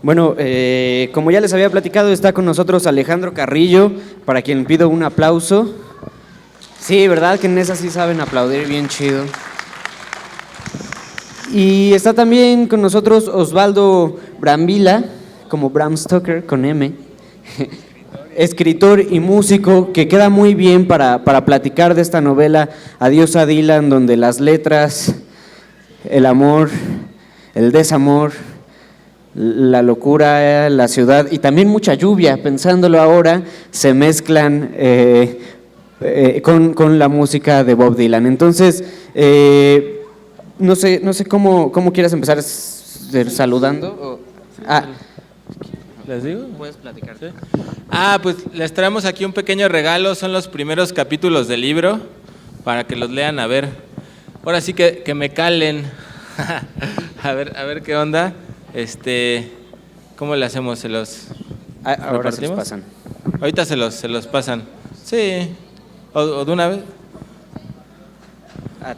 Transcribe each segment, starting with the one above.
Bueno, como ya les había platicado, está con nosotros Alejandro Carrillo, para quien pido un aplauso. Sí, ¿verdad? Que en esa sí saben aplaudir bien chido. Y está también con nosotros Osvaldo Brambila, como Bram Stoker con M, escritor y músico, que queda muy bien para platicar de esta novela Adiós a Dylan, donde las letras, el amor, el desamor, la locura, la ciudad y también mucha lluvia, pensándolo ahora, se mezclan con la música de Bob Dylan. Entonces, no sé cómo quieras empezar, saludando. ¿Les digo? Puedes platicar. ¿Sí? Pues les traemos aquí un pequeño regalo, son los primeros capítulos del libro, para que los lean, a ver. Ahora sí que me calen. a ver qué onda. ¿Cómo le hacemos? ¿Se los ahora se los pasan. Ahorita se los pasan. Sí. ¿O de una vez?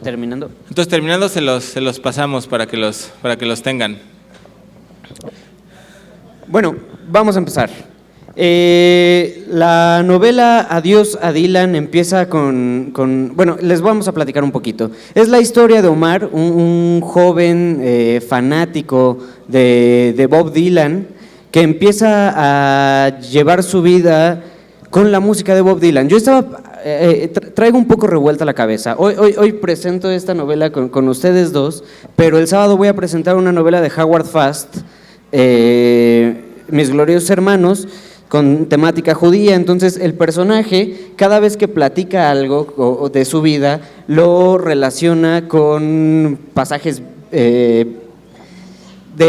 Terminando. Entonces, terminando se los pasamos para que los tengan. Bueno, vamos a empezar. La novela Adiós a Dylan empieza bueno, les vamos a platicar un poquito. Es la historia de Omar, un joven fanático de Bob Dylan, que empieza a llevar su vida con la música de Bob Dylan. Yo traigo un poco revuelta la cabeza. Hoy presento esta novela con ustedes dos, pero el sábado voy a presentar una novela de Howard Fast, Mis gloriosos hermanos, con temática judía. Entonces el personaje, cada vez que platica algo de su vida, lo relaciona con pasajes de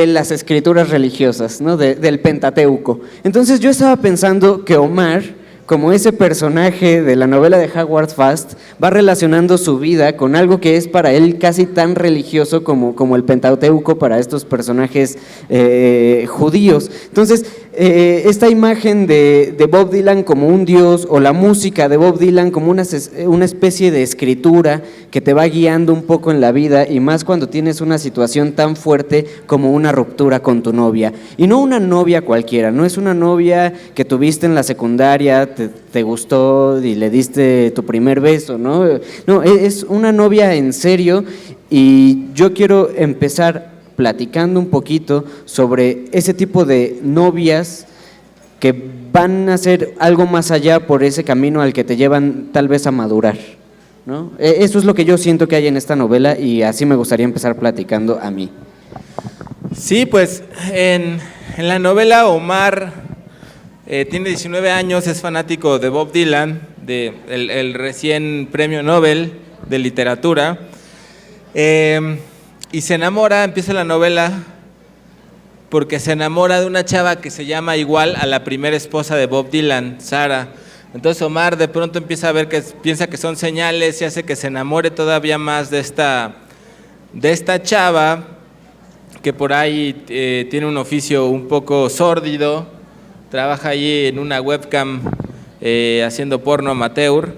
las escrituras religiosas, ¿no? Del Pentateuco. Entonces yo estaba pensando que Omar, como ese personaje de la novela de Howard Fast, va relacionando su vida con algo que es para él casi tan religioso como el Pentateuco para estos personajes judíos. Entonces, esta imagen de Bob Dylan como un dios, o la música de Bob Dylan como una especie de escritura que te va guiando un poco en la vida, y más cuando tienes una situación tan fuerte como una ruptura con tu novia. Y no una novia cualquiera, no es una novia que tuviste en la secundaria, te gustó y le diste tu primer beso, ¿no? No, es una novia en serio, y yo quiero empezar platicando un poquito sobre ese tipo de novias que van a hacer algo más allá por ese camino al que te llevan tal vez a madurar, ¿no? Eso es lo que yo siento que hay en esta novela, y así me gustaría empezar platicando a mí. Sí, pues en la novela Omar tiene 19 años, es fanático de Bob Dylan, el recién premio Nobel de literatura, y se enamora, empieza la novela porque se enamora de una chava que se llama igual a la primera esposa de Bob Dylan, Sara. Entonces Omar de pronto empieza a ver piensa que son señales, y hace que se enamore todavía más de esta chava, que por ahí tiene un oficio un poco sórdido, trabaja allí en una webcam haciendo porno amateur.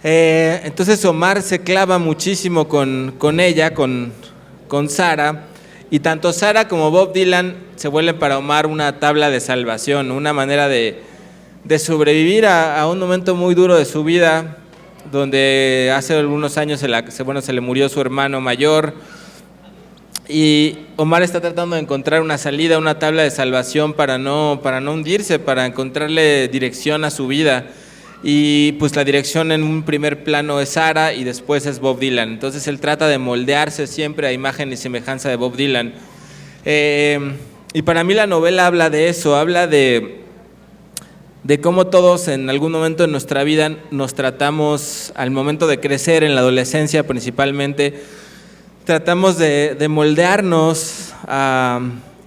Entonces Omar se clava muchísimo con ella, con Sara, y tanto Sara como Bob Dylan se vuelven para Omar una tabla de salvación, una manera de sobrevivir a un momento muy duro de su vida, donde hace algunos años se le murió su hermano mayor, y Omar está tratando de encontrar una salida, una tabla de salvación para no hundirse, para encontrarle dirección a su vida. Y pues la dirección en un primer plano es Sara, y después es Bob Dylan. Entonces él trata de moldearse siempre a imagen y semejanza de Bob Dylan. Y para mí la novela habla de eso, habla de cómo todos en algún momento de nuestra vida nos tratamos, al momento de crecer, en la adolescencia principalmente, tratamos de moldearnos a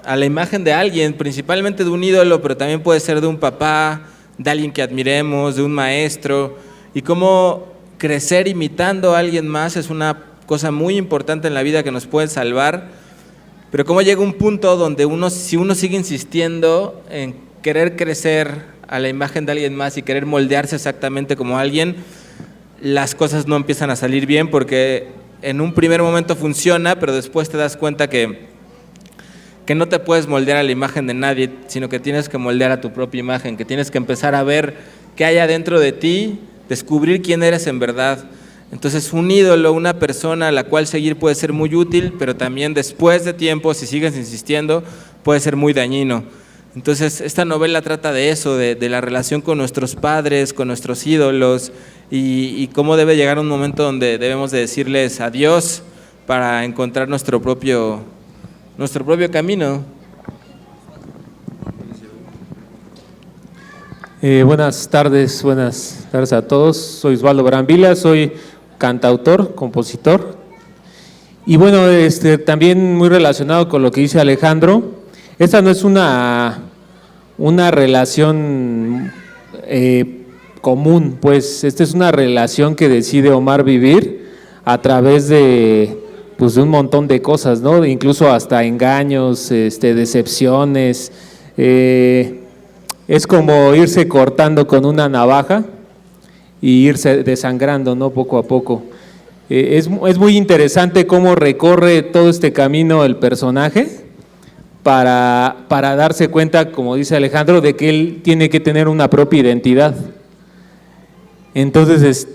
la imagen de alguien, principalmente de un ídolo, pero también puede ser de un papá, de alguien que admiremos, de un maestro, y cómo crecer imitando a alguien más es una cosa muy importante en la vida que nos puede salvar, pero cómo llega un punto donde si uno sigue insistiendo en querer crecer a la imagen de alguien más y querer moldearse exactamente como alguien, las cosas no empiezan a salir bien, porque en un primer momento funciona, pero después te das cuenta que que no te puedes moldear a la imagen de nadie, sino que tienes que moldear a tu propia imagen, que tienes que empezar a ver qué hay adentro de ti, descubrir quién eres en verdad. Entonces un ídolo, una persona a la cual seguir puede ser muy útil, pero también después de tiempo, si sigues insistiendo, puede ser muy dañino. Entonces esta novela trata de eso, de la relación con nuestros padres, con nuestros ídolos, y cómo debe llegar un momento donde debemos de decirles adiós para encontrar nuestro propio camino. Buenas tardes a todos. Soy Osvaldo Brambila, soy cantautor, compositor. Y bueno, también muy relacionado con lo que dice Alejandro, esta no es una relación común, pues esta es una relación que decide Omar vivir a través de un montón de cosas, ¿no? Incluso hasta engaños, decepciones. Es como irse cortando con una navaja y irse desangrando, ¿no? Poco a poco. Es muy interesante cómo recorre todo este camino el personaje para darse cuenta, como dice Alejandro, de que él tiene que tener una propia identidad. Entonces,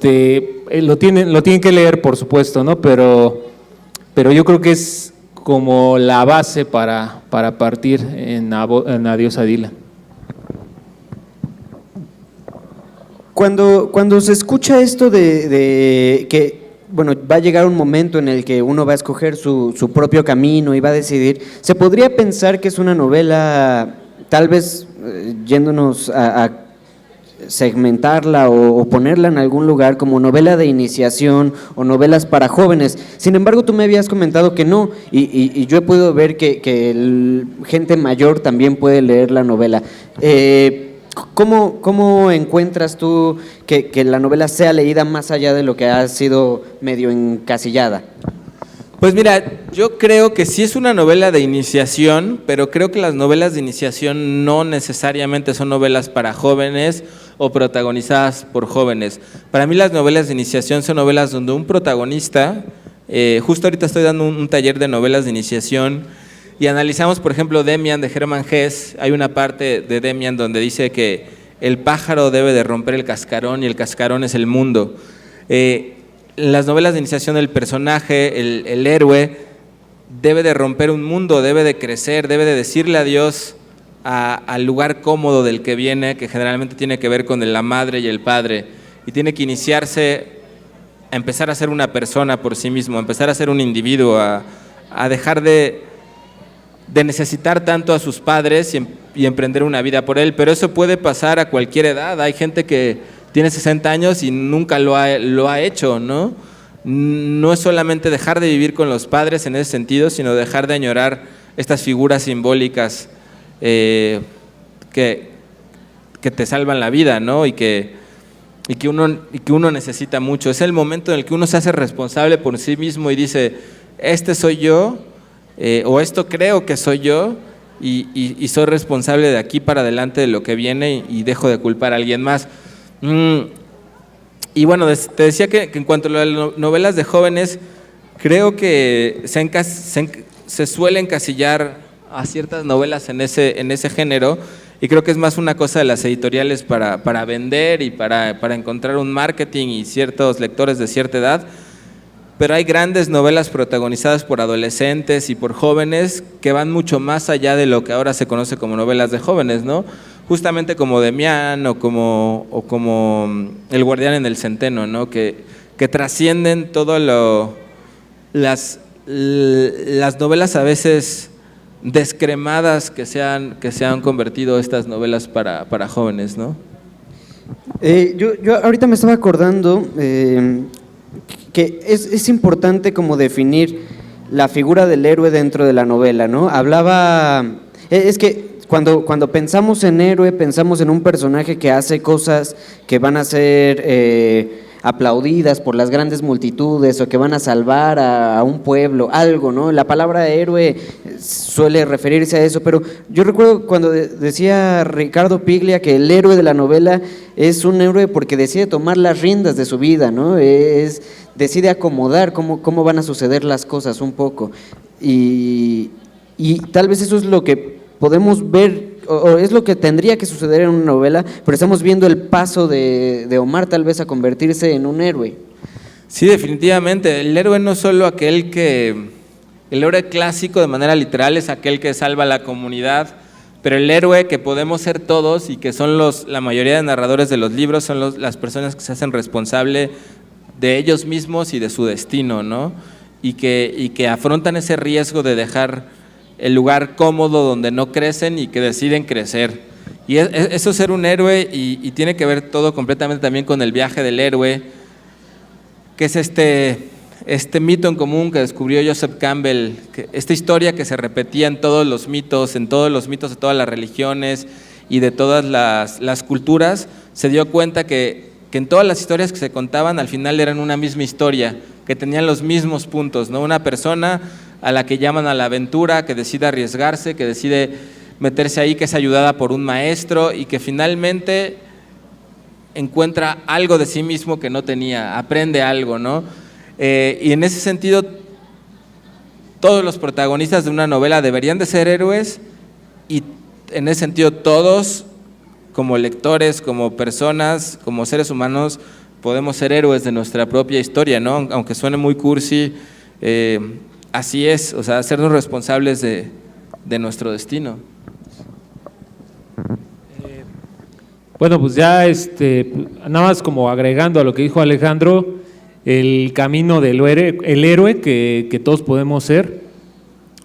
lo tienen que leer, por supuesto, ¿no? Pero yo creo que es como la base para partir en Adiós a Dylan. Cuando se escucha esto de que, bueno, va a llegar un momento en el que uno va a escoger su propio camino y va a decidir, se podría pensar que es una novela, tal vez yéndonos a segmentarla o ponerla en algún lugar como novela de iniciación o novelas para jóvenes. Sin embargo, tú me habías comentado que no, y yo he podido ver que gente mayor también puede leer la novela. ¿Cómo encuentras tú que la novela sea leída más allá de lo que ha sido medio encasillada? Pues mira, yo creo que sí es una novela de iniciación, pero creo que las novelas de iniciación no necesariamente son novelas para jóvenes o protagonizadas por jóvenes. Para mí las novelas de iniciación son novelas donde un protagonista, justo ahorita estoy dando un taller de novelas de iniciación, y analizamos, por ejemplo, Demian de Hermann Hesse. Hay una parte de Demian donde dice que el pájaro debe de romper el cascarón y el cascarón es el mundo. Las novelas de iniciación, el personaje, el héroe, debe de romper un mundo, debe de crecer, debe de decirle adiós al lugar cómodo del que viene, que generalmente tiene que ver con la madre y el padre, y tiene que iniciarse a empezar a ser una persona por sí mismo, a empezar a ser un individuo, a dejar de necesitar tanto a sus padres y emprender una vida por él. Pero eso puede pasar a cualquier edad. Hay gente que tiene 60 años y nunca lo ha hecho, ¿no? No es solamente dejar de vivir con los padres en ese sentido, sino dejar de añorar estas figuras simbólicas que te salvan la vida, ¿no? Y que uno necesita mucho. Es el momento en el que uno se hace responsable por sí mismo y dice, este soy yo, o esto creo que soy yo, y soy responsable de aquí para adelante de lo que viene y dejo de culpar a alguien más. Y bueno, te decía que en cuanto a las novelas de jóvenes, creo que se suele encasillar a ciertas novelas en ese género, y creo que es más una cosa de las editoriales para vender y para encontrar un marketing y ciertos lectores de cierta edad. Pero hay grandes novelas protagonizadas por adolescentes y por jóvenes que van mucho más allá de lo que ahora se conoce como novelas de jóvenes, ¿no? Justamente como Demian o como El guardián en el centeno, ¿no? Que trascienden todo las novelas a veces descremadas que se han convertido estas novelas para jóvenes, ¿no? Yo ahorita me estaba acordando que es importante como definir la figura del héroe dentro de la novela, ¿no? Es que cuando pensamos en héroe, pensamos en un personaje que hace cosas que van a ser aplaudidas por las grandes multitudes o que van a salvar a un pueblo, algo, ¿no? La palabra héroe suele referirse a eso, pero yo recuerdo cuando decía Ricardo Piglia que el héroe de la novela es un héroe porque decide tomar las riendas de su vida, ¿no? Decide acomodar cómo van a suceder las cosas un poco. Y Y tal vez eso es lo que podemos ver, o es lo que tendría que suceder en una novela, pero estamos viendo el paso de Omar tal vez a convertirse en un héroe. Sí, definitivamente. El héroe no es solo aquel que... El héroe clásico de manera literal es aquel que salva a la comunidad, pero el héroe que podemos ser todos y que son la mayoría de narradores de los libros son las personas que se hacen responsable de ellos mismos y de su destino, ¿no? Y que afrontan ese riesgo de dejar el lugar cómodo donde no crecen y que deciden crecer. Y eso es ser un héroe y tiene que ver todo completamente también con el viaje del héroe, que es este mito en común que descubrió Joseph Campbell, esta historia que se repetía en todos los mitos de todas las religiones y de todas las culturas. Se dio cuenta que en todas las historias que se contaban al final eran una misma historia, que tenían los mismos puntos, ¿no? Una persona a la que llaman a la aventura, que decide arriesgarse, que decide meterse ahí, que es ayudada por un maestro y que finalmente encuentra algo de sí mismo que no tenía, aprende algo, ¿no? Y en ese sentido, todos los protagonistas de una novela deberían de ser héroes y en ese sentido todos, como lectores, como personas, como seres humanos, podemos ser héroes de nuestra propia historia, ¿no? Aunque suene muy cursi, así es, o sea, hacernos responsables de nuestro destino. Bueno, pues ya nada más como agregando a lo que dijo Alejandro, el camino del héroe que todos podemos ser,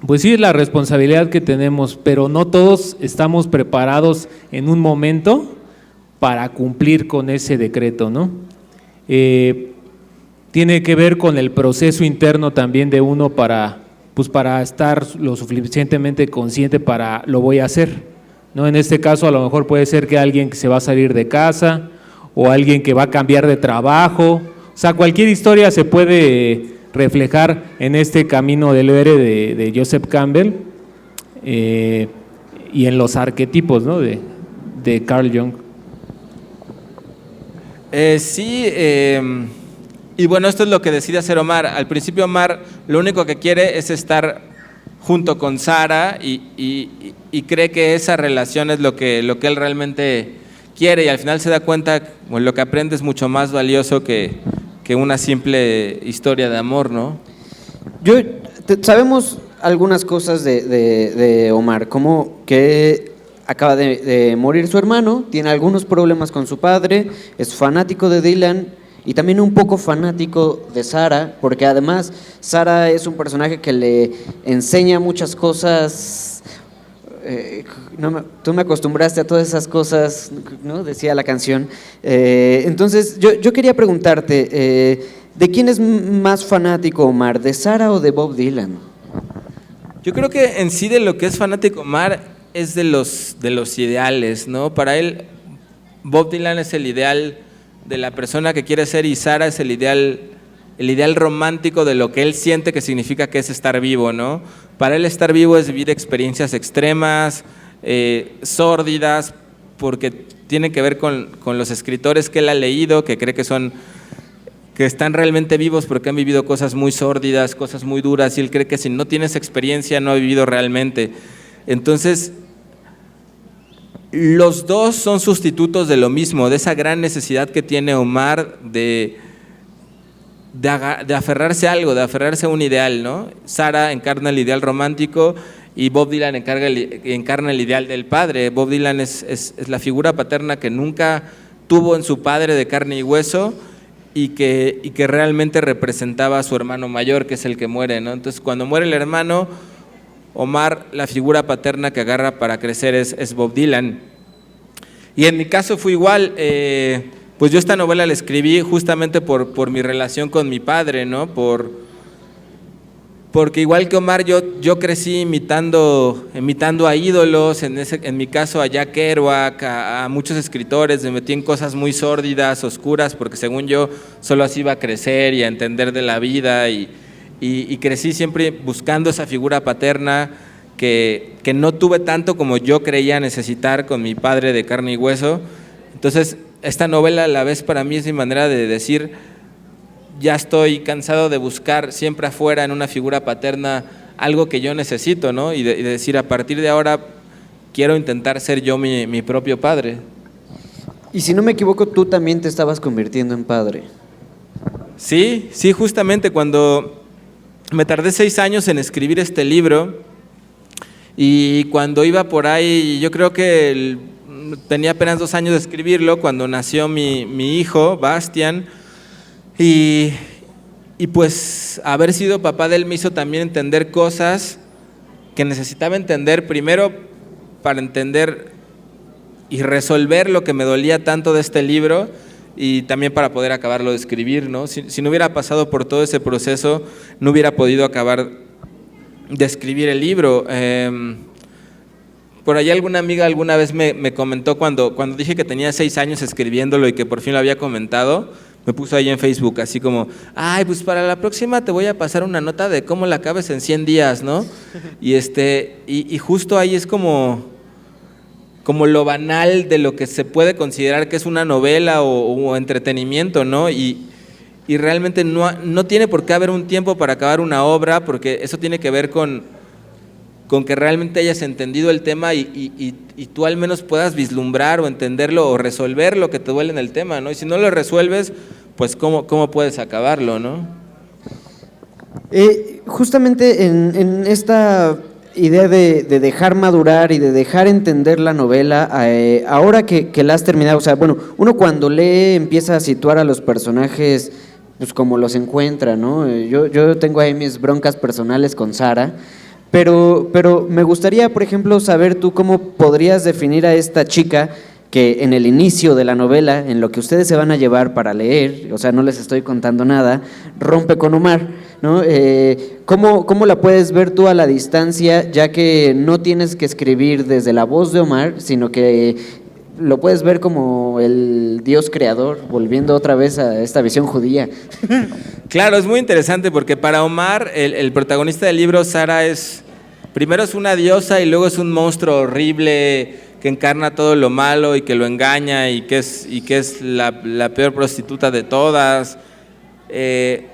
pues sí es la responsabilidad que tenemos, pero no todos estamos preparados en un momento para cumplir con ese decreto, ¿no? Tiene que ver con el proceso interno también de uno para estar lo suficientemente consciente para lo voy a hacer, ¿no? En este caso a lo mejor puede ser que alguien que se va a salir de casa o alguien que va a cambiar de trabajo, o sea, cualquier historia se puede reflejar en este camino del héroe de Joseph Campbell y en los arquetipos, ¿no? de Carl Jung. Sí, y bueno, esto es lo que decide hacer Omar. Al principio Omar lo único que quiere es estar junto con Sara y cree que esa relación es lo que él realmente quiere y al final se da cuenta, bueno, lo que aprende es mucho más valioso que una simple historia de amor, ¿no? Sabemos algunas cosas de Omar, como que acaba de morir su hermano, tiene algunos problemas con su padre, es fanático de Dylan y también un poco fanático de Sara, porque además Sara es un personaje que le enseña muchas cosas. Tú me acostumbraste a todas esas cosas, ¿no? Decía la canción. Entonces, yo quería preguntarte, ¿de quién es más fanático Omar? ¿De Sara o de Bob Dylan? Yo creo que en sí de lo que es fanático Omar es de los ideales, ¿no? Para él, Bob Dylan es el ideal de la persona que quiere ser y Sara es el ideal romántico de lo que él siente que significa que es estar vivo, ¿no? Para él estar vivo es vivir experiencias extremas, sórdidas, porque tiene que ver con los escritores que él ha leído, que cree que están realmente vivos porque han vivido cosas muy sórdidas, cosas muy duras, y él cree que si no tienes experiencia no ha vivido realmente. Entonces, los dos son sustitutos de lo mismo, de esa gran necesidad que tiene Omar de aferrarse a algo, de aferrarse a un ideal, ¿no? Sara encarna el ideal romántico y Bob Dylan encarna el ideal del padre. Bob Dylan es la figura paterna que nunca tuvo en su padre de carne y hueso y que realmente representaba a su hermano mayor, que es el que muere, ¿no? Entonces, cuando muere el hermano, Omar, la figura paterna que agarra para crecer es Bob Dylan. Y en mi caso fue igual. Pues yo esta novela la escribí justamente por mi relación con mi padre, ¿no? Porque igual que Omar, yo crecí imitando a ídolos, en mi caso a Jack Kerouac, a muchos escritores, me metí en cosas muy sórdidas, oscuras, porque según yo solo así iba a crecer y a entender de la vida, y crecí siempre buscando esa figura paterna que no tuve tanto como yo creía necesitar con mi padre de carne y hueso. Entonces, esta novela a la vez para mí es mi manera de decir, ya estoy cansado de buscar siempre afuera en una figura paterna algo que yo necesito, ¿no? Y de decir, a partir de ahora quiero intentar ser yo mi propio padre. Y si no me equivoco, tú también te estabas convirtiendo en padre. Sí, justamente cuando me tardé 6 años en escribir este libro, y cuando iba por ahí, yo creo que tenía apenas 2 años de escribirlo, cuando nació mi hijo, Bastian, y pues haber sido papá de él me hizo también entender cosas que necesitaba entender, primero para entender y resolver lo que me dolía tanto de este libro, y también para poder acabarlo de escribir, ¿no? Si no hubiera pasado por todo ese proceso, no hubiera podido acabar de escribir el libro. Por ahí alguna amiga alguna vez me comentó cuando dije que tenía 6 años escribiéndolo y que por fin lo había comentado, me puso ahí en Facebook así como, ay, pues para la próxima te voy a pasar una nota de cómo la acabes en 100 días, ¿no? Y justo ahí es como lo banal de lo que se puede considerar que es una novela o entretenimiento, ¿no? Y realmente no tiene por qué haber un tiempo para acabar una obra, porque eso tiene que ver con que realmente hayas entendido el tema y tú al menos puedas vislumbrar o entenderlo o resolver lo que te duele en el tema, ¿no? Y si no lo resuelves, pues ¿cómo puedes acabarlo, no? Justamente en esta idea de dejar madurar y de dejar entender la novela, ahora que la has terminado, o sea, bueno, uno cuando lee empieza a situar a los personajes pues como los encuentra, ¿no? Yo tengo ahí mis broncas personales con Sara, pero me gustaría, por ejemplo, saber tú cómo podrías definir a esta chica que en el inicio de la novela, en lo que ustedes se van a llevar para leer, o sea, no les estoy contando nada, rompe con Omar, ¿no? ¿Cómo la puedes ver tú a la distancia, ya que no tienes que escribir desde la voz de Omar, sino que lo puedes ver como el Dios creador, volviendo otra vez a esta visión judía? Claro, es muy interesante porque para Omar, el protagonista del libro, Sara, primero es una diosa y luego es un monstruo horrible que encarna todo lo malo y que lo engaña y que es la peor prostituta de todas. Pero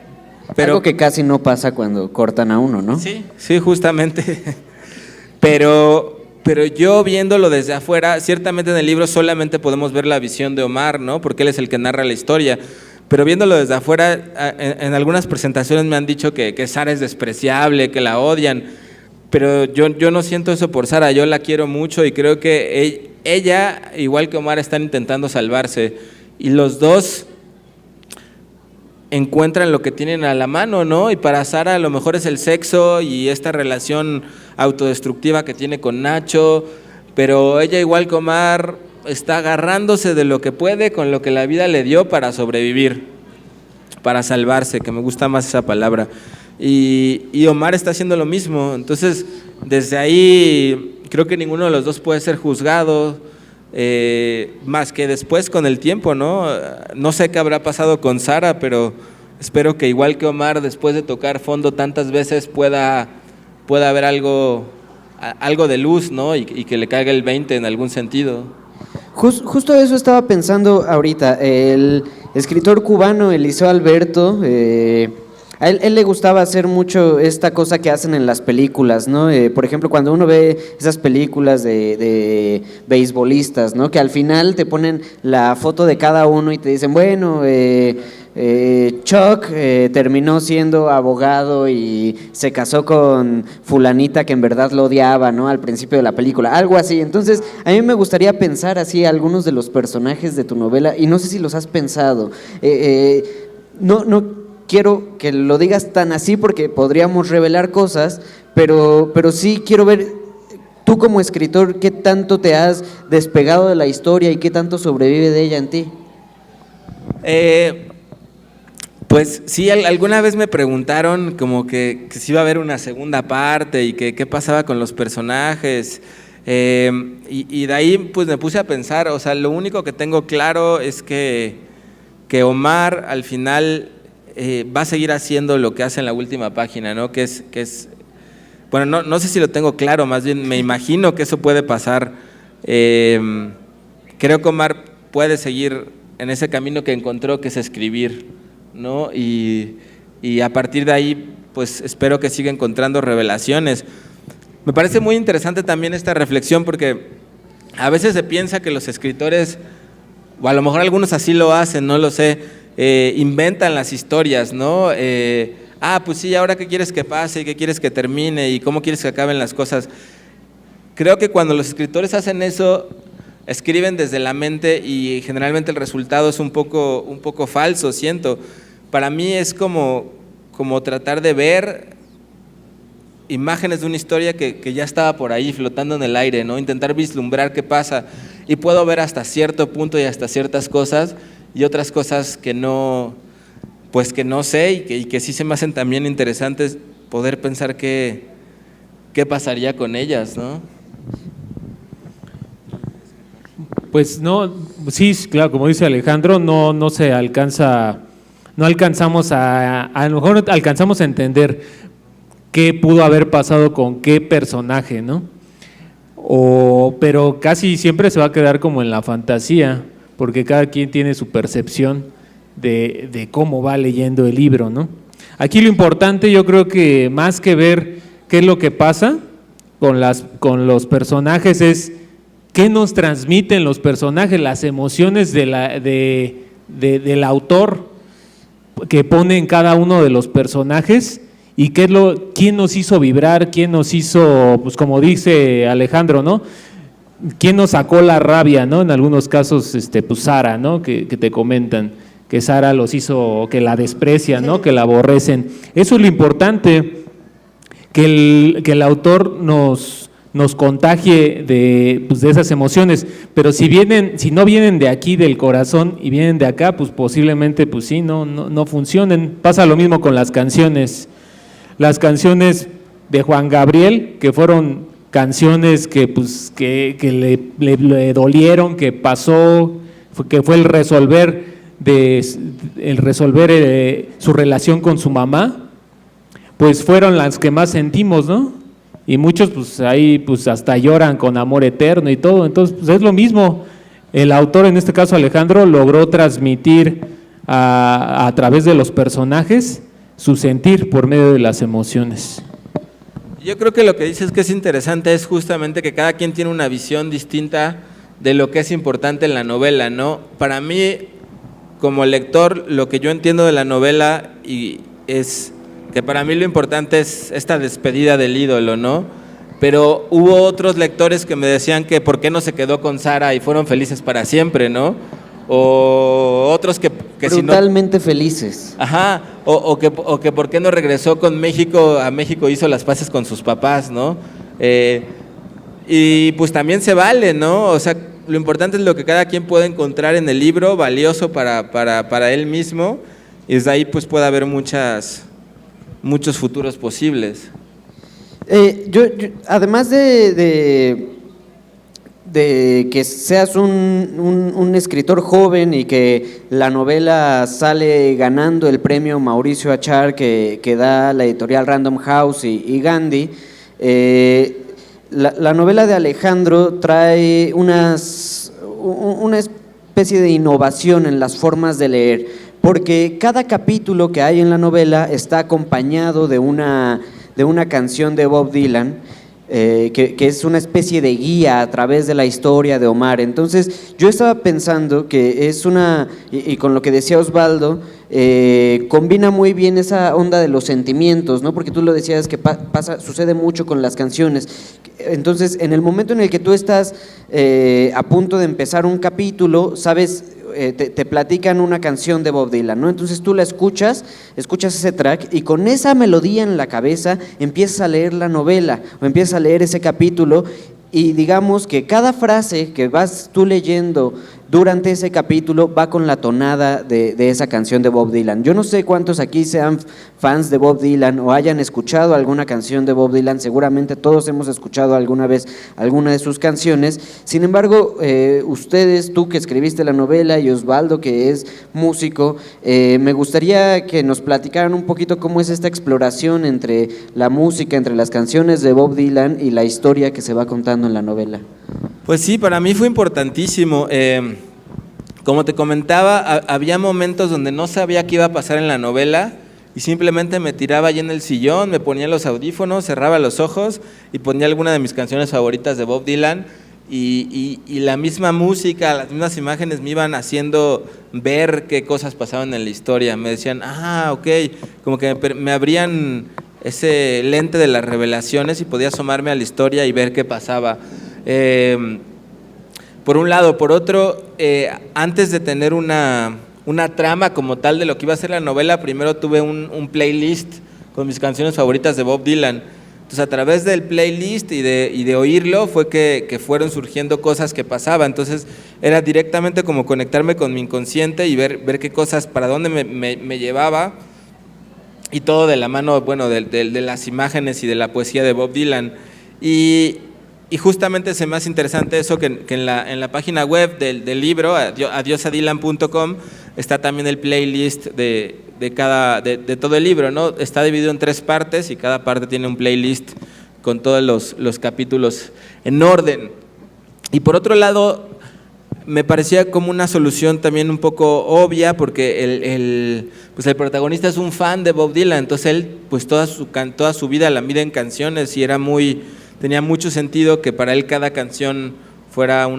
algo que casi no pasa cuando cortan a uno, ¿no? Sí, justamente. Pero yo viéndolo desde afuera, ciertamente en el libro solamente podemos ver la visión de Omar, ¿no? Porque él es el que narra la historia. Pero viéndolo desde afuera, en algunas presentaciones me han dicho que Sara es despreciable, que la odian. Pero yo no siento eso por Sara, yo la quiero mucho y creo que ella, igual que Omar, están intentando salvarse. Y los dos encuentran lo que tienen a la mano, ¿no? Y para Sara a lo mejor es el sexo y esta relación autodestructiva que tiene con Nacho, pero ella, igual que Omar, está agarrándose de lo que puede con lo que la vida le dio para sobrevivir, para salvarse, que me gusta más esa palabra. Y Omar está haciendo lo mismo. Entonces, desde ahí creo que ninguno de los dos puede ser juzgado, más que después con el tiempo, ¿no? No sé qué habrá pasado con Sara, pero espero que igual que Omar, después de tocar fondo tantas veces, pueda haber algo de luz, ¿no? Y que le caiga el 20 en algún sentido. Justo eso estaba pensando ahorita. El escritor cubano Eliseo Alberto, a él le gustaba hacer mucho esta cosa que hacen en las películas, ¿no? Por ejemplo, cuando uno ve esas películas de beisbolistas, ¿no? Que al final te ponen la foto de cada uno y te dicen, bueno, Chuck terminó siendo abogado y se casó con fulanita que en verdad lo odiaba, ¿no? Al principio de la película, algo así. Entonces, a mí me gustaría pensar así algunos de los personajes de tu novela, y no sé si los has pensado. No quiero que lo digas tan así porque podríamos revelar cosas, pero sí quiero ver tú como escritor qué tanto te has despegado de la historia y qué tanto sobrevive de ella en ti. Pues sí, alguna vez me preguntaron como que si iba a haber una segunda parte y que qué pasaba con los personajes, y de ahí pues me puse a pensar, o sea, lo único que tengo claro es que Omar al final va a seguir haciendo lo que hace en la última página, ¿no? Que es bueno, no sé si lo tengo claro, más bien me imagino que eso puede pasar. Creo que Omar puede seguir en ese camino que encontró, que es escribir, ¿no? Y a partir de ahí pues espero que siga encontrando revelaciones. Me parece muy interesante también esta reflexión porque a veces se piensa que los escritores, o a lo mejor algunos así lo hacen, no lo sé, inventan las historias, ¿no? Pues sí, ¿ahora qué quieres que pase? ¿Qué quieres que termine? ¿Y cómo quieres que acaben las cosas? Creo que cuando los escritores hacen eso, escriben desde la mente y generalmente el resultado es un poco falso, siento. Para mí es como tratar de ver imágenes de una historia que ya estaba por ahí flotando en el aire, ¿no? Intentar vislumbrar qué pasa y puedo ver hasta cierto punto y hasta ciertas cosas y otras cosas que no sé y que sí se me hacen también interesantes poder pensar qué pasaría con ellas, ¿no? Pues no, sí, claro, como dice Alejandro, no se alcanza, no alcanzamos a lo mejor alcanzamos a entender qué pudo haber pasado con qué personaje, ¿no? Pero casi siempre se va a quedar como en la fantasía, porque cada quien tiene su percepción de cómo va leyendo el libro, ¿no? Aquí lo importante, yo creo que más que ver qué es lo que pasa con los personajes, es qué nos transmiten los personajes, las emociones del autor que pone en cada uno de los personajes. ¿Y quién nos hizo vibrar? ¿Quién nos hizo, pues como dice Alejandro, ¿no? ¿Quién nos sacó la rabia, ¿no? En algunos casos, pues Sara, ¿no? Que te comentan que Sara los hizo, que la desprecian, ¿no? Que la aborrecen. Eso es lo importante, que el autor nos contagie de esas emociones. Pero si no vienen de aquí, del corazón, y vienen de acá, pues posiblemente, pues sí, no funcionen. Pasa lo mismo con las canciones. Las canciones de Juan Gabriel, que fueron canciones que le dolieron, que pasó, que fue el resolver su relación con su mamá, pues fueron las que más sentimos, ¿no? Y muchos pues ahí pues hasta lloran con amor eterno y todo. Entonces pues es lo mismo. El autor, en este caso Alejandro, logró transmitir a través de los personajes su sentir por medio de las emociones. Yo creo que lo que dices que es interesante es justamente que cada quien tiene una visión distinta de lo que es importante en la novela, ¿no? Para mí, como lector, lo que yo entiendo de la novela es que para mí lo importante es esta despedida del ídolo, ¿no? Pero hubo otros lectores que me decían que por qué no se quedó con Sara y fueron felices para siempre, ¿no? O otros que brutalmente felices. Ajá, o que por qué no regresó a México hizo las paces con sus papás, ¿no? Y pues también se vale, ¿no? O sea, lo importante es lo que cada quien puede encontrar en el libro, valioso para él mismo, y desde ahí pues puede haber muchos futuros posibles. Yo, además de que seas un escritor joven y que la novela sale ganando el premio Mauricio Achar que da la editorial Random House y Gandhi, la novela de Alejandro trae una especie de innovación en las formas de leer, porque cada capítulo que hay en la novela está acompañado de una canción de Bob Dylan, que es una especie de guía a través de la historia de Omar. Entonces yo estaba pensando que es y con lo que decía Osvaldo, combina muy bien esa onda de los sentimientos, ¿no? Porque tú lo decías que sucede mucho con las canciones. Entonces, en el momento en el que tú estás a punto de empezar un capítulo, sabes, te platican una canción de Bob Dylan, ¿no? Entonces tú la escuchas ese track y con esa melodía en la cabeza empiezas a leer la novela o empiezas a leer ese capítulo, y digamos que cada frase que vas tú leyendo durante ese capítulo va con la tonada de esa canción de Bob Dylan. Yo no sé cuántos aquí sean fans de Bob Dylan o hayan escuchado alguna canción de Bob Dylan, seguramente todos hemos escuchado alguna vez alguna de sus canciones. Sin embargo, ustedes, tú que escribiste la novela y Osvaldo que es músico, me gustaría que nos platicaran un poquito cómo es esta exploración entre la música, entre las canciones de Bob Dylan y la historia que se va contando en la novela. Pues sí, para mí fue importantísimo. Como te comentaba, había momentos donde no sabía qué iba a pasar en la novela y simplemente me tiraba allí en el sillón, me ponía los audífonos, cerraba los ojos y ponía alguna de mis canciones favoritas de Bob Dylan y la misma música, las mismas imágenes me iban haciendo ver qué cosas pasaban en la historia. Me decían, ok, como que me abrían ese lente de las revelaciones y podía asomarme a la historia y ver qué pasaba. Por un lado. Por otro, antes de tener una trama como tal de lo que iba a ser la novela, primero tuve un playlist con mis canciones favoritas de Bob Dylan. Entonces, a través del playlist y de oírlo fue que fueron surgiendo cosas que pasaban. Entonces, era directamente como conectarme con mi inconsciente y ver qué cosas, para dónde me llevaba, y todo de la mano, bueno, de las imágenes y de la poesía de Bob Dylan. Y justamente se me hace interesante eso, que en la página web del libro, adiosadylan.com, está también el playlist de todo el libro, ¿no? Está dividido en 3 partes y cada parte tiene un playlist con todos los capítulos en orden. Y por otro lado, me parecía como una solución también un poco obvia, porque el protagonista es un fan de Bob Dylan, entonces él pues toda su vida la mide en canciones y tenía mucho sentido que para él cada canción fuera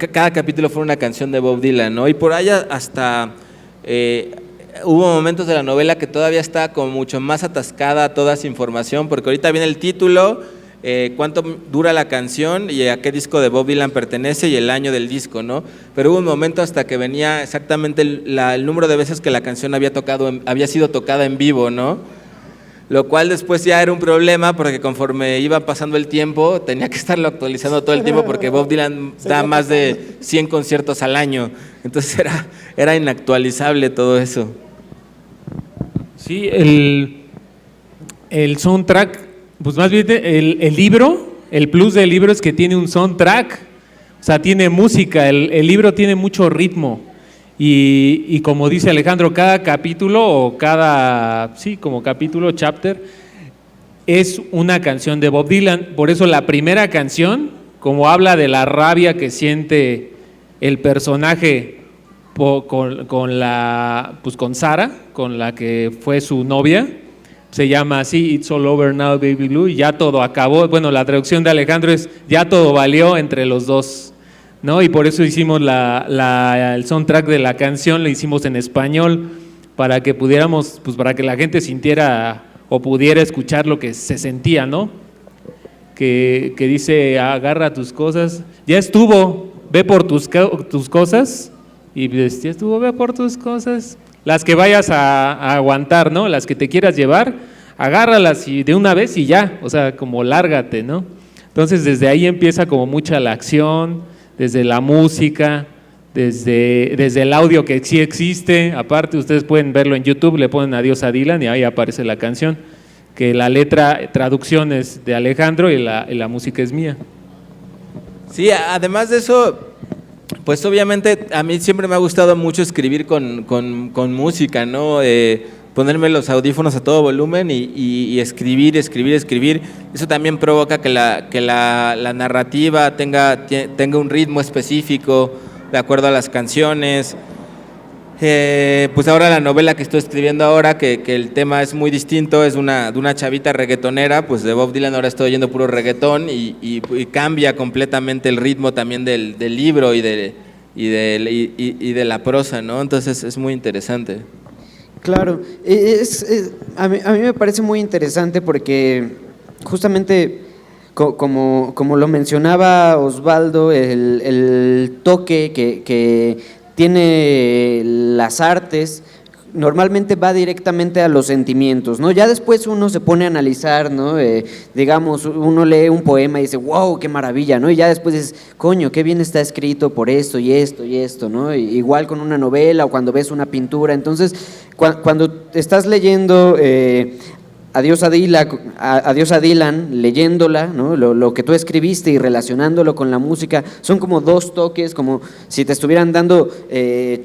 cada capítulo fuera una canción de Bob Dylan, ¿no? Y por allá hasta hubo momentos de la novela que todavía está como mucho más atascada toda esa información, porque ahorita viene el título, cuánto dura la canción y a qué disco de Bob Dylan pertenece y el año del disco, ¿no? Pero hubo un momento hasta que venía exactamente el número de veces que la canción había sido tocada en vivo, ¿no? Lo cual después ya era un problema, porque conforme iba pasando el tiempo tenía que estarlo actualizando todo el tiempo, porque Bob Dylan da más de 100 conciertos al año, entonces era inactualizable todo eso. Sí, el soundtrack, pues más bien el libro, el plus del libro es que tiene un soundtrack, o sea, tiene música, el libro tiene mucho ritmo. Y como dice Alejandro, cada capítulo o como capítulo, chapter, es una canción de Bob Dylan. Por eso la primera canción, como habla de la rabia que siente el personaje con Sara, con la que fue su novia, se llama así, It's All Over Now, Baby Blue, y ya todo acabó. Bueno, la traducción de Alejandro es, ya todo valió entre los dos, ¿no? Y por eso hicimos el soundtrack de la canción, lo hicimos en español, para que pudiéramos, pues para que la gente sintiera o pudiera escuchar lo que se sentía, ¿no? Que dice, agarra tus cosas, ya estuvo, ve por tus cosas, y ya estuvo, ve por tus cosas, las que vayas a aguantar, ¿no? Las que te quieras llevar, agárralas y de una vez y ya, o sea, como lárgate, ¿no? Entonces desde ahí empieza como mucha la acción, desde la música, desde el audio que sí existe. Aparte, ustedes pueden verlo en YouTube, le ponen Adiós a Dylan y ahí aparece la canción, que la letra, traducción es de Alejandro y la música es mía. Sí, además de eso, pues obviamente a mí siempre me ha gustado mucho escribir con música, ¿no? Ponerme los audífonos a todo volumen y escribir. Eso también provoca que la narrativa tenga un ritmo específico de acuerdo a las canciones. Pues ahora la novela que estoy escribiendo ahora, que el tema es muy distinto, es de una chavita reggaetonera, pues de Bob Dylan ahora estoy oyendo puro reggaetón y cambia completamente el ritmo también del libro y de la prosa, ¿no? Entonces es muy interesante. Claro, a mí me parece muy interesante porque justamente como lo mencionaba Osvaldo, el toque que tiene las artes normalmente va directamente a los sentimientos, ¿no? Ya después uno se pone a analizar, ¿no? Digamos, uno lee un poema y dice, wow, qué maravilla, ¿no? Y ya después dices, coño, qué bien está escrito por esto y esto y esto, ¿no? Igual con una novela o cuando ves una pintura. Entonces, cuando estás leyendo Adiós a Dylan, leyéndola, ¿no? Lo que tú escribiste y relacionándolo con la música, son como 2 toques, como si te estuvieran dando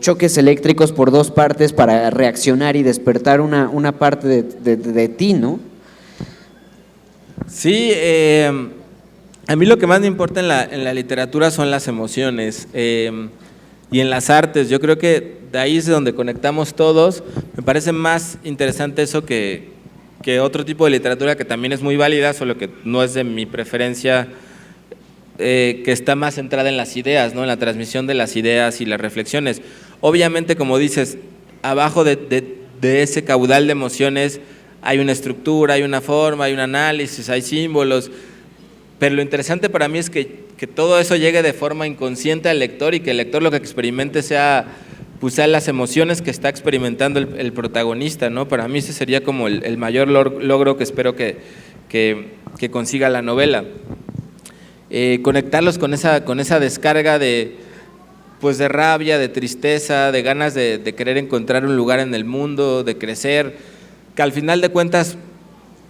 choques eléctricos por 2 partes para reaccionar y despertar una parte de ti, ¿no? Sí, a mí lo que más me importa en la literatura son las emociones. y en las artes. Yo creo que de ahí es donde conectamos todos. Me parece más interesante eso que otro tipo de literatura que también es muy válida, solo que no es de mi preferencia, que está más centrada en las ideas, ¿no? En la transmisión de las ideas y las reflexiones. Obviamente, como dices, abajo de ese caudal de emociones hay una estructura, hay una forma, hay un análisis, hay símbolos, pero lo interesante para mí es que todo eso llegue de forma inconsciente al lector y que el lector lo que experimente sean las emociones que está experimentando el protagonista, ¿no? Para mí ese sería como el mayor logro que espero que consiga la novela. Conectarlos con esa descarga de rabia, de tristeza, de ganas de querer encontrar un lugar en el mundo, de crecer, que al final de cuentas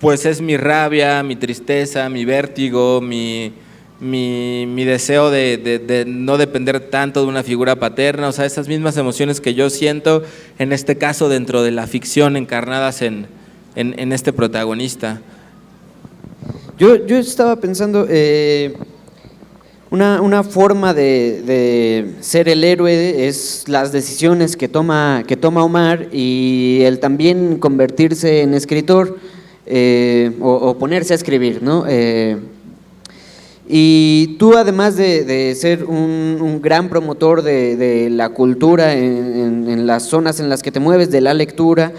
pues es mi rabia, mi tristeza, mi vértigo, mi deseo de no depender tanto de una figura paterna, o sea, esas mismas emociones que yo siento, en este caso dentro de la ficción, encarnadas en este protagonista. Yo estaba pensando, una forma de ser el héroe es las decisiones que toma Omar y el también convertirse en escritor o ponerse a escribir, ¿no? Y tú, además de ser un gran promotor de la cultura en las zonas en las que te mueves, de la lectura,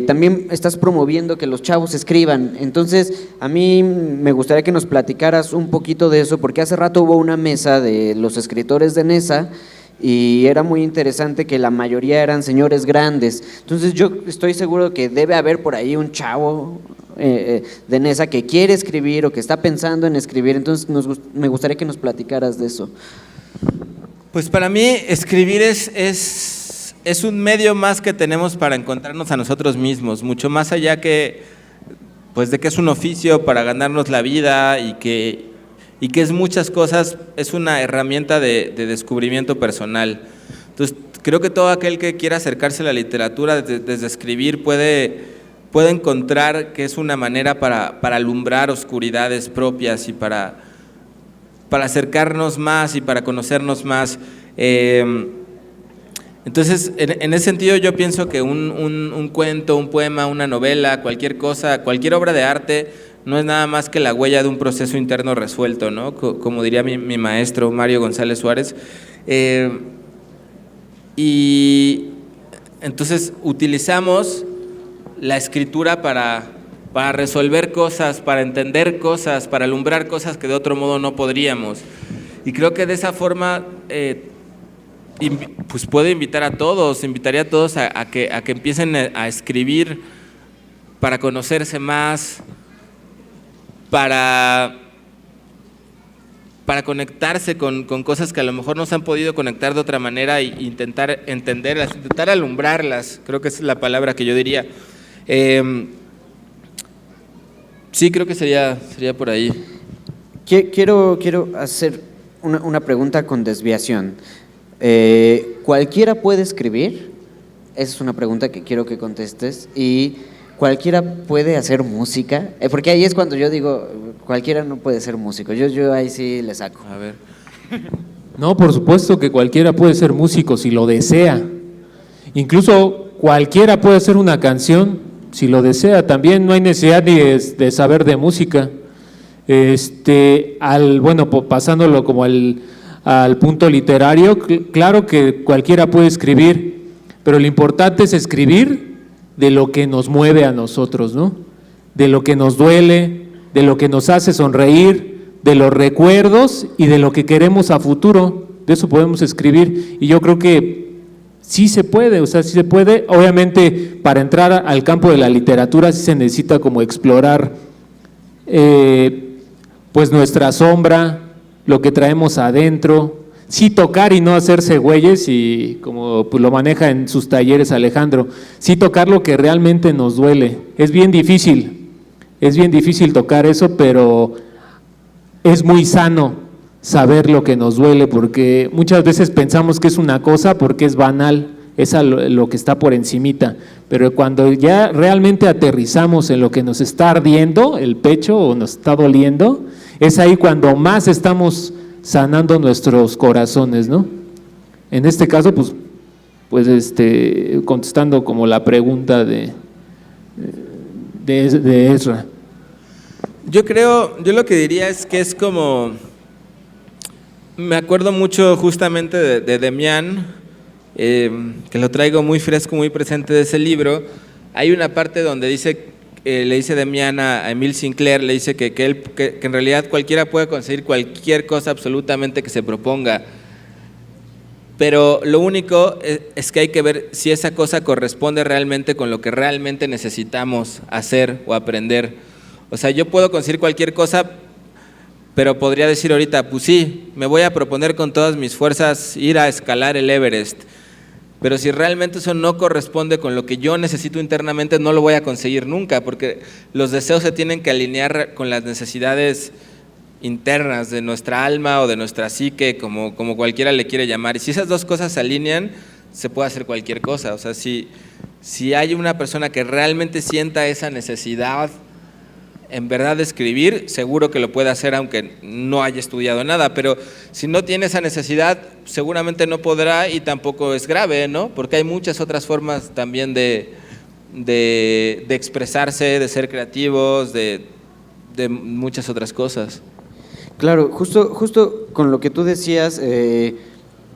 también estás promoviendo que los chavos escriban. Entonces, a mí me gustaría que nos platicaras un poquito de eso, porque hace rato hubo una mesa de los escritores de Nesa y era muy interesante que la mayoría eran señores grandes. Entonces, yo estoy seguro que debe haber por ahí un chavo de Nesa que quiere escribir o que está pensando en escribir. Entonces me gustaría que nos platicaras de eso. Pues para mí escribir es un medio más que tenemos para encontrarnos a nosotros mismos, mucho más allá de que es un oficio para ganarnos la vida y que es muchas cosas, es una herramienta de descubrimiento personal. Entonces creo que todo aquel que quiera acercarse a la literatura desde escribir puede encontrar que es una manera para alumbrar oscuridades propias y para acercarnos más y para conocernos más. Entonces, en ese sentido yo pienso que un cuento, un poema, una novela, cualquier cosa, cualquier obra de arte, no es nada más que la huella de un proceso interno resuelto, ¿no? Como diría mi maestro Mario González Suárez. Y entonces utilizamos la escritura para resolver cosas, para entender cosas, para alumbrar cosas que de otro modo no podríamos. Y creo que de esa forma pues puedo invitaría a todos a que empiecen a escribir para conocerse más, para conectarse con cosas que a lo mejor no se han podido conectar de otra manera e intentar entenderlas, intentar alumbrarlas, creo que esa es la palabra que yo diría. Sí, creo que sería por ahí. Quiero hacer una pregunta con desviación. ¿Cualquiera puede escribir? Esa es una pregunta que quiero que contestes. ¿Y cualquiera puede hacer música? Porque ahí es cuando yo digo, cualquiera no puede ser músico. Yo ahí sí le saco. A ver. No, por supuesto que cualquiera puede ser músico si lo desea. Incluso cualquiera puede hacer una canción si lo desea. También no hay necesidad ni de saber de música. Pasándolo como al punto literario, claro que cualquiera puede escribir, pero lo importante es escribir de lo que nos mueve a nosotros, ¿no? De lo que nos duele, de lo que nos hace sonreír, de los recuerdos y de lo que queremos a futuro. De eso podemos escribir, y yo creo que sí se puede, sí se puede. Obviamente, para entrar al campo de la literatura sí se necesita como explorar pues nuestra sombra, lo que traemos adentro, sí tocar y no hacerse güeyes, y como pues lo maneja en sus talleres Alejandro, sí tocar lo que realmente nos duele. Es bien difícil tocar eso, pero es muy sano saber lo que nos duele, porque muchas veces pensamos que es una cosa porque es banal, es lo que está por encimita, pero cuando ya realmente aterrizamos en lo que nos está ardiendo el pecho o nos está doliendo, es ahí cuando más estamos sanando nuestros corazones, ¿no? En este caso, pues contestando como la pregunta de Ezra. Yo lo que diría es que es como, me acuerdo mucho justamente de Demián, que lo traigo muy fresco, muy presente de ese libro. Hay una parte donde dice, le dice Demián a Emile Sinclair, le dice que en realidad cualquiera puede conseguir cualquier cosa absolutamente que se proponga, pero lo único es que hay que ver si esa cosa corresponde realmente con lo que realmente necesitamos hacer o aprender. O sea, yo puedo conseguir cualquier cosa, pero podría decir ahorita, pues sí, me voy a proponer con todas mis fuerzas ir a escalar el Everest, pero si realmente eso no corresponde con lo que yo necesito internamente, no lo voy a conseguir nunca, porque los deseos se tienen que alinear con las necesidades internas de nuestra alma o de nuestra psique, como cualquiera le quiere llamar. Y si esas dos cosas se alinean, se puede hacer cualquier cosa. O sea, si hay una persona que realmente sienta esa necesidad en verdad de escribir, seguro que lo puede hacer aunque no haya estudiado nada, pero si no tiene esa necesidad, seguramente no podrá, y tampoco es grave, ¿no? Porque hay muchas otras formas también de expresarse, de ser creativos, de muchas otras cosas. Claro, justo con lo que tú decías,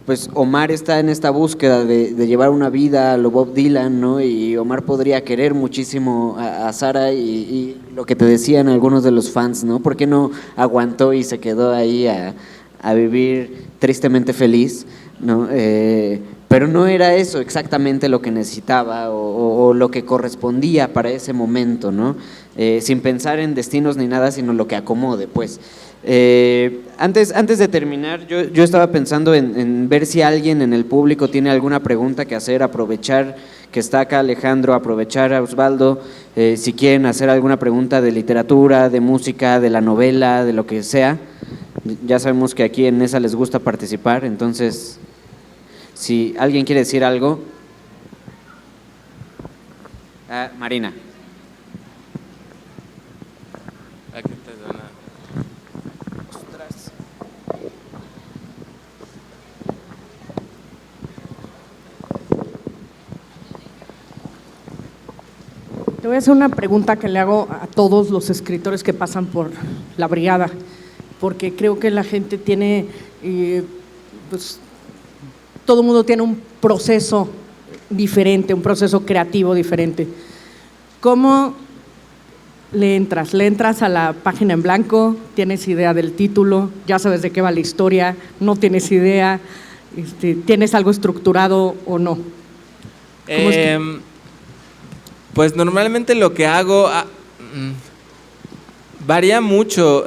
pues Omar está en esta búsqueda de llevar una vida a lo Bob Dylan, ¿no? Y Omar podría querer muchísimo a Sara y lo que te decían algunos de los fans, ¿no? ¿Por qué no aguantó y se quedó ahí a vivir tristemente feliz, ¿no? Pero no era eso exactamente lo que necesitaba o lo que correspondía para ese momento, ¿no? Sin pensar en destinos ni nada, sino lo que acomode, pues. Antes de terminar, yo estaba pensando en ver si alguien en el público tiene alguna pregunta que hacer, aprovechar que está acá Alejandro, aprovechar a Osvaldo, si quieren hacer alguna pregunta de literatura, de música, de la novela, de lo que sea. Ya sabemos que aquí en esa les gusta participar, entonces, si alguien quiere decir algo. Marina. Aquí te doy una. Te voy a hacer una pregunta que le hago a todos los escritores que pasan por la brigada, porque creo que la gente tiene, pues, todo el mundo tiene un proceso diferente, un proceso creativo diferente. ¿Cómo le entras? ¿Le entras a la página en blanco? ¿Tienes idea del título? ¿Ya sabes de qué va la historia? ¿No tienes idea? ¿Tienes algo estructurado o no? ¿Cómo es que? Pues normalmente lo que hago varía mucho.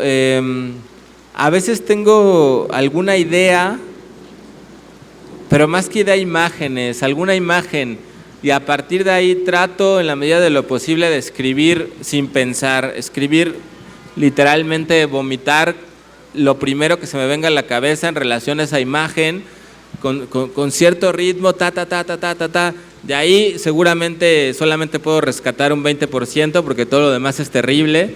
A veces tengo alguna idea, pero más que idea, imágenes, alguna imagen, y a partir de ahí trato en la medida de lo posible de escribir sin pensar, escribir literalmente, vomitar lo primero que se me venga a la cabeza en relación a esa imagen, con cierto ritmo, ta. De ahí seguramente solamente puedo rescatar un 20% porque todo lo demás es terrible,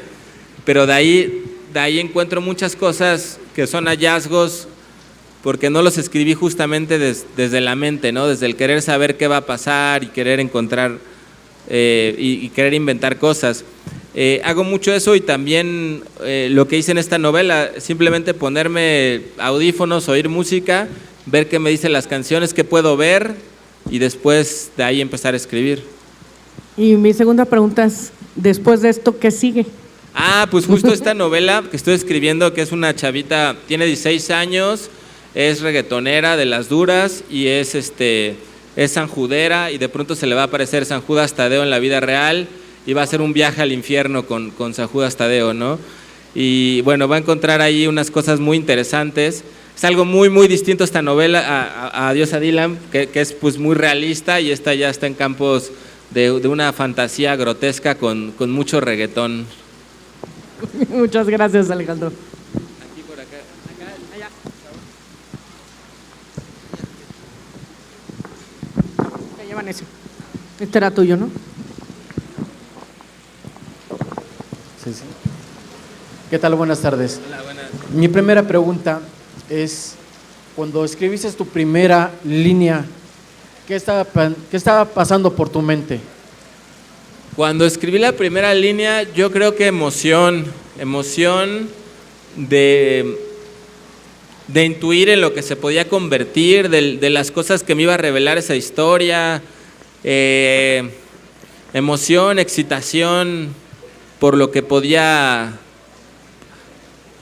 pero de ahí encuentro muchas cosas que son hallazgos porque no los escribí justamente desde la mente, ¿no? Desde el querer saber qué va a pasar y querer encontrar y querer inventar cosas. Hago mucho eso, y también lo que hice en esta novela, simplemente ponerme audífonos, oír música, ver qué me dicen las canciones, qué puedo ver, y después de ahí empezar a escribir. Y mi segunda pregunta es, después de esto, ¿qué sigue? Pues justo esta novela que estoy escribiendo, que es una chavita, tiene 16 años, es reggaetonera de las duras y es sanjudera, y de pronto se le va a aparecer San Judas Tadeo en la vida real y va a hacer un viaje al infierno con San Judas Tadeo, ¿no? Y bueno, va a encontrar ahí unas cosas muy interesantes. Es algo muy, muy distinto esta novela a Adiós a Dylan, que es pues muy realista, y esta ya está en campos de una fantasía grotesca con mucho reggaetón. Muchas gracias, Alejandro. Aquí por acá. Allá. Te llevan ese. Este era tuyo, ¿no? Sí. ¿Qué tal? Buenas tardes. Hola, buenas. Mi primera pregunta es, cuando escribiste tu primera línea, ¿qué estaba pasando por tu mente? Cuando escribí la primera línea, yo creo que emoción de intuir en lo que se podía convertir, de las cosas que me iba a revelar esa historia, emoción, excitación por lo que podía,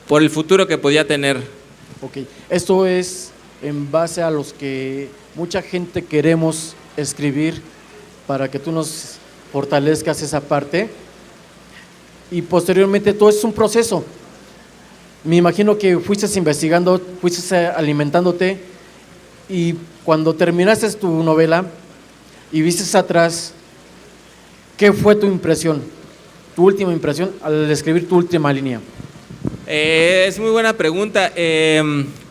por el futuro que podía tener. Ok, esto es en base a los que mucha gente queremos escribir para que tú nos fortalezcas esa parte, y posteriormente todo es un proceso. Me imagino que fuiste investigando, fuiste alimentándote, y cuando terminaste tu novela y viste atrás, ¿qué fue tu impresión, tu última impresión al escribir tu última línea? Es muy buena pregunta.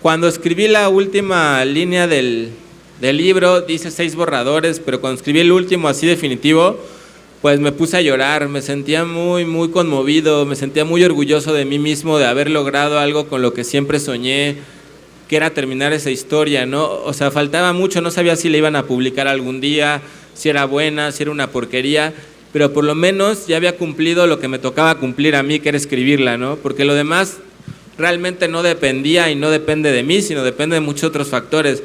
Cuando escribí la última línea del libro, dice 6 borradores, pero cuando escribí el último así definitivo, pues me puse a llorar, me sentía muy, muy conmovido, me sentía muy orgulloso de mí mismo, de haber logrado algo con lo que siempre soñé, que era terminar esa historia, ¿no? O sea, faltaba mucho, no sabía si la iban a publicar algún día, si era buena, si era una porquería, pero por lo menos ya había cumplido lo que me tocaba cumplir a mí, que era escribirla, ¿no? Porque lo demás realmente no dependía y no depende de mí, sino depende de muchos otros factores.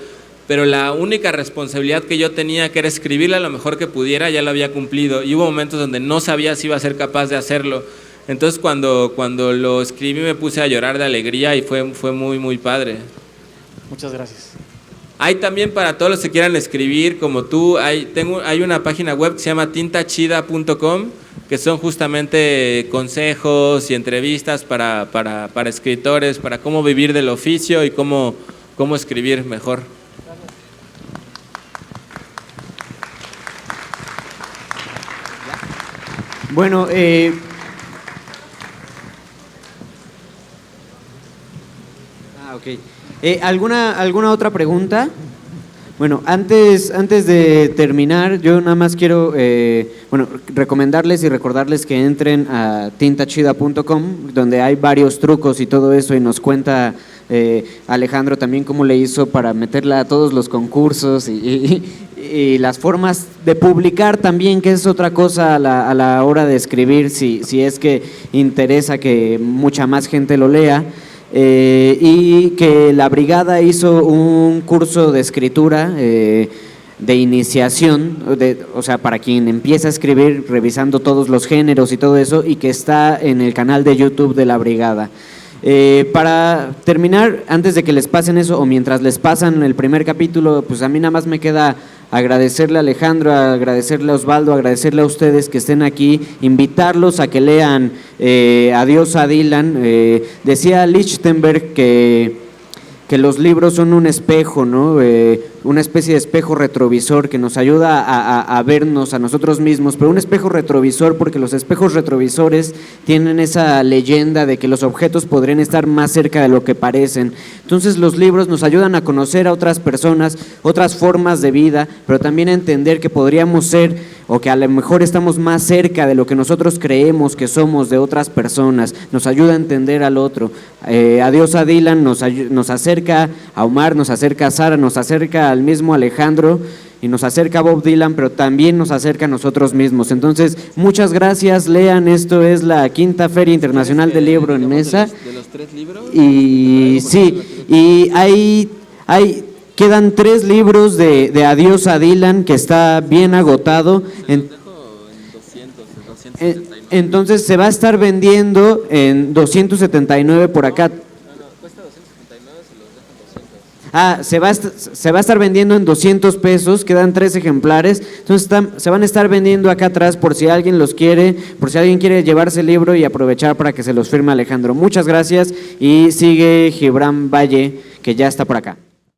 Pero la única responsabilidad que yo tenía, que era escribirla lo mejor que pudiera, ya lo había cumplido. Y hubo momentos donde no sabía si iba a ser capaz de hacerlo. Entonces cuando lo escribí me puse a llorar de alegría y fue muy, muy padre. Muchas gracias. Hay también para todos los que quieran escribir como tú, hay una página web que se llama tintachida.com, que son justamente consejos y entrevistas para escritores, para cómo vivir del oficio y cómo escribir mejor. Bueno, ok. ¿Alguna otra pregunta? Bueno, antes de terminar, yo nada más quiero recomendarles y recordarles que entren a tintachida.com, donde hay varios trucos y todo eso, y nos cuenta Alejandro también cómo le hizo para meterla a todos los concursos y las formas de publicar también, que es otra cosa a la hora de escribir, si es que interesa que mucha más gente lo lea. Y que la brigada hizo un curso de escritura de iniciación, o sea, para quien empieza a escribir, revisando todos los géneros y todo eso, y que está en el canal de YouTube de la brigada. Para terminar, antes de que les pasen eso, o mientras les pasan el primer capítulo, pues a mí nada más me queda agradecerle a Alejandro, agradecerle a Osvaldo, agradecerle a ustedes que estén aquí, invitarlos a que lean Adiós a Dylan. Decía Lichtenberg que los libros son un espejo, ¿no? Una especie de espejo retrovisor que nos ayuda a vernos a nosotros mismos, pero un espejo retrovisor porque los espejos retrovisores tienen esa leyenda de que los objetos podrían estar más cerca de lo que parecen. Entonces los libros nos ayudan a conocer a otras personas, otras formas de vida, pero también a entender que podríamos ser, o que a lo mejor estamos más cerca de lo que nosotros creemos que somos de otras personas. Nos ayuda a entender al otro. Adiós a Dylan nos acerca a Omar, nos acerca a Sara, nos acerca al mismo Alejandro y nos acerca a Bob Dylan, pero también nos acerca a nosotros mismos. Entonces, muchas gracias, lean, esto es la 5ª Feria Internacional del Libro en Mesa. ¿De los 3 libros? Y sí, y quedan 3 libros de Adiós a Dylan, que está bien agotado. Entonces se va a estar vendiendo en 279 por acá. Cuesta 279, se los dejo en 200. Se va a estar vendiendo en 200 pesos, quedan 3 ejemplares. Entonces se van a estar vendiendo acá atrás por si alguien los quiere, por si alguien quiere llevarse el libro y aprovechar para que se los firme Alejandro. Muchas gracias y sigue Gibran Valle, que ya está por acá.